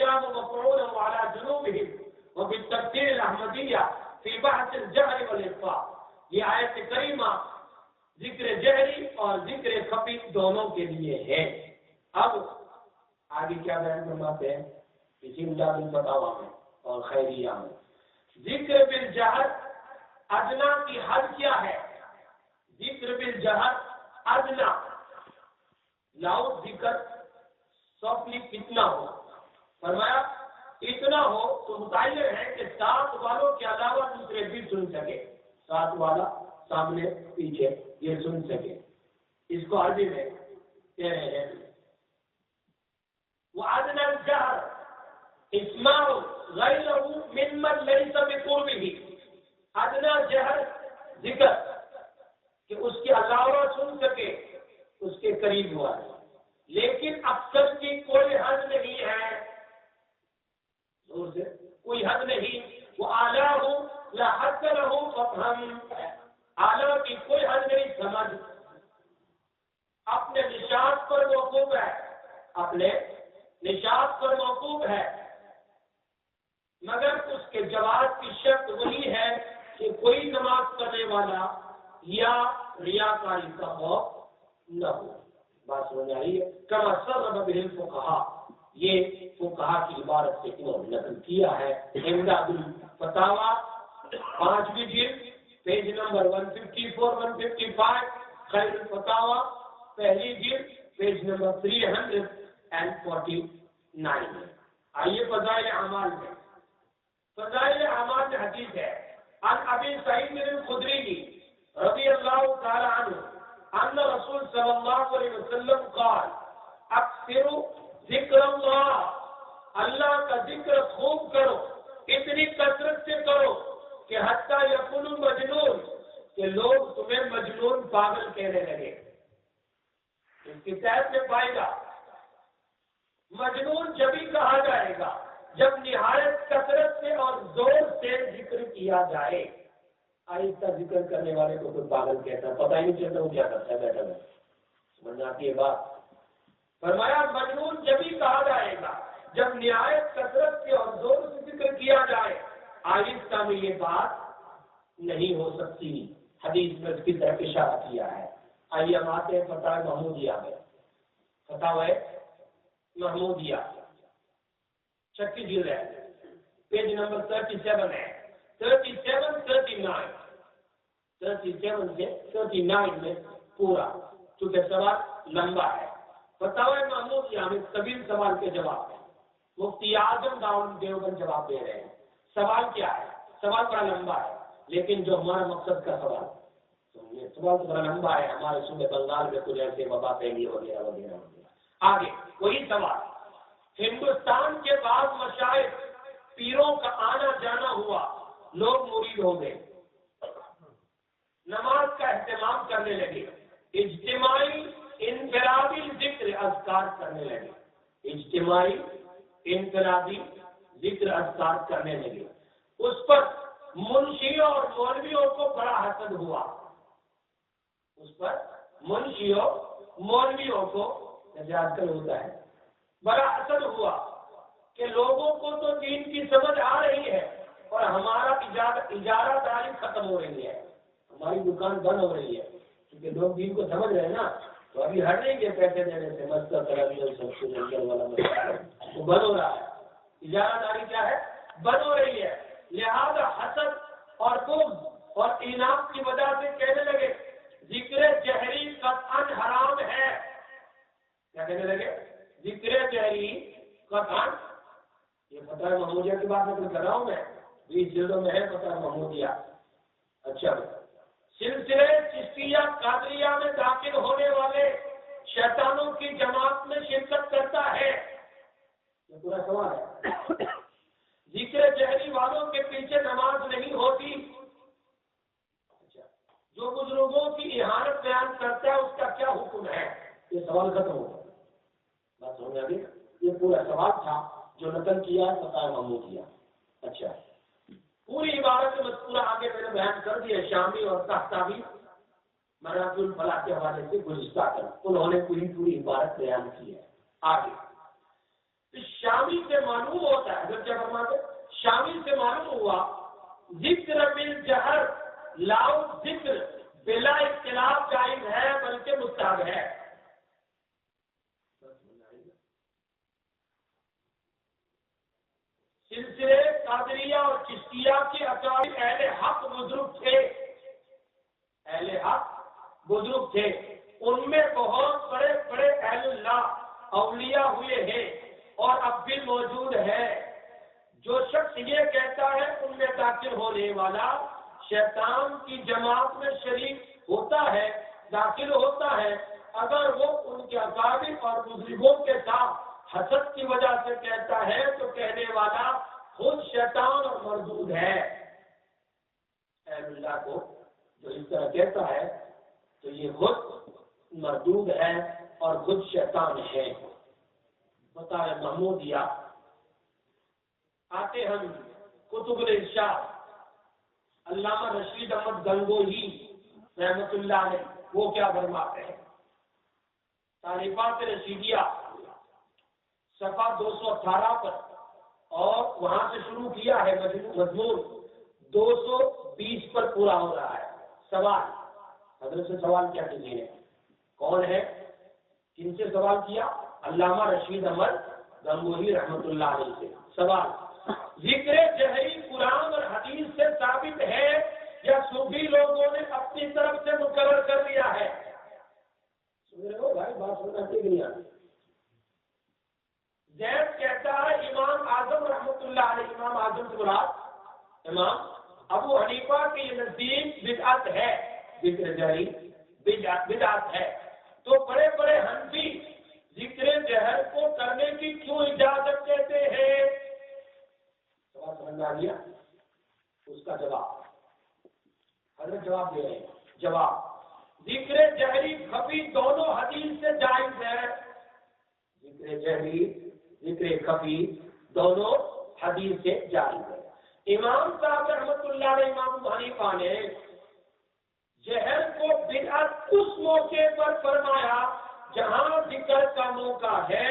الكلام مفعولا وعلى جنوبهم وبالتفسير الأحمدية في بحث الجهر والإخفاء. یہ آیت کریمہ ذکر جہری اور ذکر خفی دونوں کے لیے ہے. اب آگے کیا بیان فرماتے ہیں اسی مجاز الفتاوی میں اور خیریہ میں. ذکر بالجہر ادنا کی حد کیا ہے؟ ذکر بالجہر ادنا لاؤڈ ذکر سافٹلی کتنا ہو؟ فرمایا اتنا ہو تو متعین ہے کہ ساتھ والوں کے علاوہ دوسرے بھی سن سکے. ساتھ والا سامنے پیچھے یہ سن سکے. اس کو عربی میں کہہ رہے ہیں وَأَدْنَى الْجَهْرِ اسْمَعُ غَيْرَهُ مِمَّنْ لَيْسَ بِقُرْبِهِ. ادنا جہر ذکر کہ اس کے علاوہ سن سکے اس کے قریب ہوا ہے، لیکن اکثر کی کوئی حد نہیں ہے، کوئی حد نہیں. وہ اعلیٰ ہو یا حد رہو فہم، اعلیٰ کی کوئی حد نہیں سمجھ. اپنے نشاط پر موقوف ہے، اپنے نشاط پر موقوف ہے، مگر اس کے جواب کی شرط وہی ہے کہ کوئی نماز پڑھنے والا یا ریاکاری کا خوف نہ ہو. بات سمجھ آ رہی ہے؟ کما سرب بہ الفقہاء، یہ فقہاء کی عبارت سے انہوں نے نقل کیا ہے. امداد الفتاوی 5ویں جلد پیج نمبر 154-155، خیر الفتاوی پہلی جلد پیج نمبر 349 میں. آئیے فضائل اعمال میں. فضائل اعمال میں حدیث ہے عن ابی سعید الخدری رضی اللہ تعالی عنہ ان رسول صلی اللہ علیہ وسلم قال اکثروا ذکر اللہ، اللہ کا ذکر خوب کرو، اتنی کثرت سے کرو کہ حتیٰ یکون مجنون، کہ لوگ تمہیں مجنون پاگل کہنے لگے. اس کی تحت میں پائے گا مجنون جبھی کہا جائے گا جب نہایت کثرت سے اور زور سے ذکر کیا جائے. آہستہ ذکر کرنے والے کو کوئی پاگل کہتا ہے، پتہ ہی نہیں چلتا وہ کیا کرتا ہے بیٹھا بیٹھا. سمجھ آتی ہے بات؟ فرمایا مجنون جبھی کہا جائے گا جب نہایت کثرت سے اور زور سے ذکر کیا جائے. آہستہ میں یہ بات نہیں ہو سکتی. حدیث میں اس کی طرف اشارہ کیا ہے. آئیے ہم آتے ہیں فتح محمودیہ میں. فتح محمودیہ 36 جلد ہے، پیج نمبر 37 ہے. 37 سے 39 میں پورا، چونکہ سوال لمبا ہے. فتح محمودیہ میں طویل سوال کے جواب ہے. مفتی اعظم دارالعلوم دیوبند جواب دے رہے ہیں. سوال کیا ہے؟ سوال بڑا لمبا ہے، لیکن جو ہمارا مقصد کا سوال تو بڑا لمبا ہے. ہمارے صوبے بنگال میں کچھ ایسے وبا پھیلی وغیرہ وغیرہ وغیرہ. آگے وہی سوال. ہندوستان کے بعض مشائخ پیروں کا آنا جانا ہوا، لوگ مرید ہو گئے، نماز کا اہتمام کرنے لگے، اجتماعی انفرادی ذکر اذکار کرنے لگے. اجتماعی انفرادی ذکر اذکار کرنے لگے. اس پر منشیوں اور مولویوں کو بڑا حسد ہوا. اس پر منشیوں مولویوں کو جیسے آج کل ہوتا ہے بڑا حسد ہوا کہ لوگوں کو تو دین کی سمجھ آ رہی ہے اور ہمارا اجارہ داری ختم ہو رہی ہے، ہماری دکان بند ہو رہی ہے. کیونکہ لوگ دین کو سمجھ رہے ہیں نا، تو ابھی ہٹ نہیں گے پیسے دینے سے. مسئلہ تربیت سب سے جنگل والا مسئلہ وہ بند ہو رہا ہے. اجارہ داری کیا ہے؟ بند ہو رہی ہے. لہذا حسد اور بغض اور انعام کی وجہ سے کہنے لگے ذکر جہری قطعاً حرام ہے. کیا کہنے لگے؟ ذکر جہری قطعاً. یہ فتح محمودیہ کی بات میں کر رہا ہوں میں، 20 جلدوں میں ہے فتح محمودیہ. اچھا، سلسلے چشتیہ قادریہ میں داخل ہونے والے شیطانوں کی جماعت میں شرکت کرتا ہے. یہ پورا سوال ہے. ذکر جہری والوں کے پیچھے نماز نہیں ہوتی. اچھا، جو بزرگوں کی اہانت بیان کرتا ہے اس کا کیا حکم ہے؟ یہ سوال ختم ہو گیا. بات سمجھ آ گئی؟ یہ پورا سوال تھا جو نقل کیا فتح محمودیہ. اچھا، پوری عبارت مذکورہ آگے میں نے بیان کر دیا. شامی اور تحتاوی مناظر الفلاح کے حوالے سے گزشتہ کر انہوں نے پوری عبارت بیان کی ہے. آگے شامل سے معلوم ہوتا ہے، حضرت کیا فرماتے ہیں؟ شامل سے معلوم ہوا ذکر بالجہر لاؤ ذکر بلا اختلاف جائز ہے بلکہ مستحب ہے۔ سلسلے قادریہ اور چشتیہ کے اکابر اہل حق بزرگ تھے، اہل حق بزرگ تھے، ان میں بہت بڑے بڑے اہل اللہ اولیاء ہوئے ہیں اور اب بھی موجود ہے۔ جو شخص یہ کہتا ہے ان میں داخل ہونے والا شیطان کی جماعت میں شریک ہوتا ہے، داخل ہوتا ہے، اگر وہ ان کے اکابر اور بزرگوں کے ساتھ حسد کی وجہ سے کہتا ہے تو کہنے والا خود شیطان اور مردود ہے۔ اہل اللہ کو جو اس طرح کہتا ہے تو یہ خود مردود ہے اور خود شیطان ہے۔ بتائے محمودیہ آتے ہم کتب الارشاد، علامہ رشید احمد گنگوہی رحمت اللہ علیہ وہ کیا فرماتے ہیں؟ تعریفات رشیدیہ صفحہ 218 پر، اور وہاں سے شروع کیا ہے مضمون 220 پر پورا ہو رہا ہے۔ سوال حضرت سے سوال کیا کسی نے، کون ہے، کن سے سوال کیا؟ علامہ رشید احمد گنگوہی رحمت اللہ علیہ سے۔ سوال، ذکر جہری قرآن اور حدیث سے ثابت ہے یا صوفی لوگوں نے اپنی طرف سے مقرر کر لیا ہے؟ سن رہے ہو بھائی، بات سننا نہیں آتی۔ زید کہتا ہے امام اعظم رحمت اللہ علیہ، امام اعظم سے مراد امام ابو حنیفہ کے یہ نزدیک بدعت ہے، ذکر جہری بدعت ہے، تو بڑے بڑے حنفی ذکر جہر کو کرنے کی کیوں اجازت دیتے ہیں؟ سوال سمجھ آ گیا؟ اس کا جواب حضرت جواب دے رہے ہیں۔ جواب، ذکر جہری خفی دونوں حدیث سے جائز ہے۔ ذکر جہری ذکر خفی دونوں حدیث سے جائز ہے۔ امام صاحب رحمت اللہ علیہ، امام ابو حنیفہ نے جہر کو بدعت اس موقع پر فرمایا جہاں ذکر کا موقع ہے،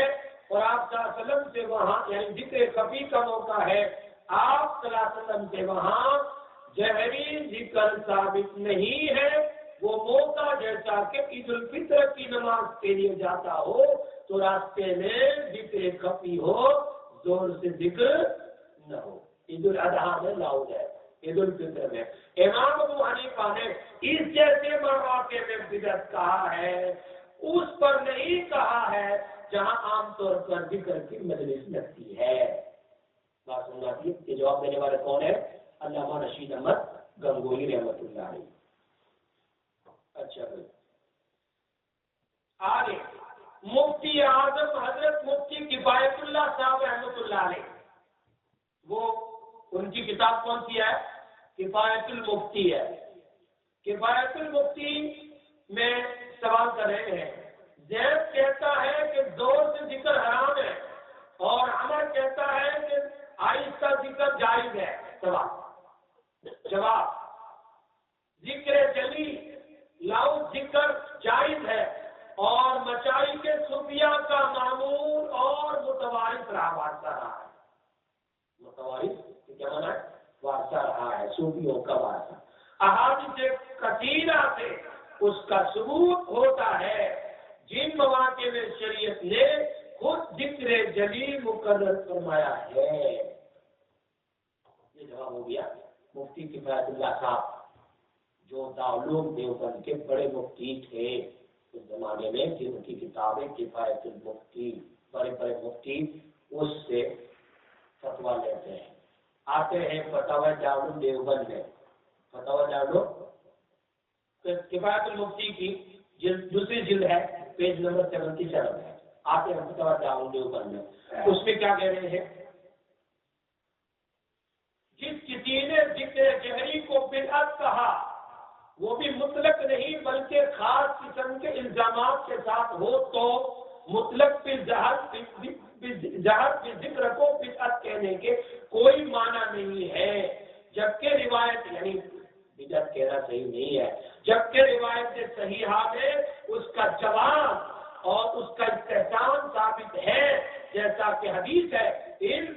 اور آپ صلی اللہ علیہ وسلم سے وہاں یعنی ذکر خفی کا موقع ہے، آپ صلی اللہ علیہ وسلم سے وہاں جہری ذکر ثابت نہیں ہے۔ وہ موقع جیسا کہ عید الفطر کی نماز کے لیے جاتا ہو تو راستے میں ذکر خفی ہو، زور سے ذکر نہ ہو۔ عید الاضحیٰ میں لاؤ ہے، عید الفطر میں۔ امام ابو حنیفہ نے اس جیسے مواقع میں بدعت کہا ہے، اس پر نہیں کہا ہے جہاں عام طور پر ذکر کی مجلس لگتی ہے۔ بات سننا تھی، یہ جواب دینے والے کون ہے؟ علامہ رشید احمد گنگوہی رحمت اللہ علیہ۔ اچھا بھائی آگے، مفتی اعظم حضرت مفتی کفایت اللہ صاحب رحمت اللہ علیہ، وہ ان کی کتاب کون سی ہے؟ کفایت المفتی ہے۔ کفایت المفتی میں سوال کر رہے ہیں، زید کہتا ہے کہ زور سے ذکر حرام ہے اور عمر کہتا ہے کہ آہستہ ذکر جائز ہے۔ جواب، ذکر جلی لاؤ ذکر جائز ہے اور مچائی کے صوفیہ کا معمول اور متوارث رہا، وارثہ رہا ہے۔ متوارث کیا مانا ہے؟ وارثہ رہا ہے، صوفیوں کا وارثہ۔ احادیث کثیرہ سے اس کا ثبوت ہوتا ہے جن مواقع میں شریعت نے خود ذکر جلیل مقرر فرمایا ہے۔ یہ جواب ہو گیا مفتی کفایت اللہ صاحب، جو دارالعلوم دیوبند کے بڑے مفتی تھے اس زمانے میں، جن کی کتابیں کفایت المفتی، بڑے بڑے مفتی اس سے فتویٰ لیتے ہیں۔ آتے ہیں فتاوی دارالعلوم دیوبند میں، فتاوی دارالعلوم کفایت المفتی کی جلد دوسری جلد ہے، پیج نمبر 77 ہے۔ آتے ہیں فتاوی دارالعلوم دیوبند میں، اس میں کیا کہہ رہے ہیں؟ جس کسی نے ذکر جہری کو بدعت کہا وہ بھی مطلق نہیں بلکہ خاص قسم کے الزامات کے ساتھ ہو تو مطلق جہر کی ذکر کو بدعت کہنے کے کوئی معنی نہیں ہے، جبکہ روایت یعنی بدعت کہنا صحیح نہیں ہے، جبکہ روایت صحیحہ میں اس کا جواب اور اس کا استحسان ثابت ہے جیسا کہ حدیث ہے ان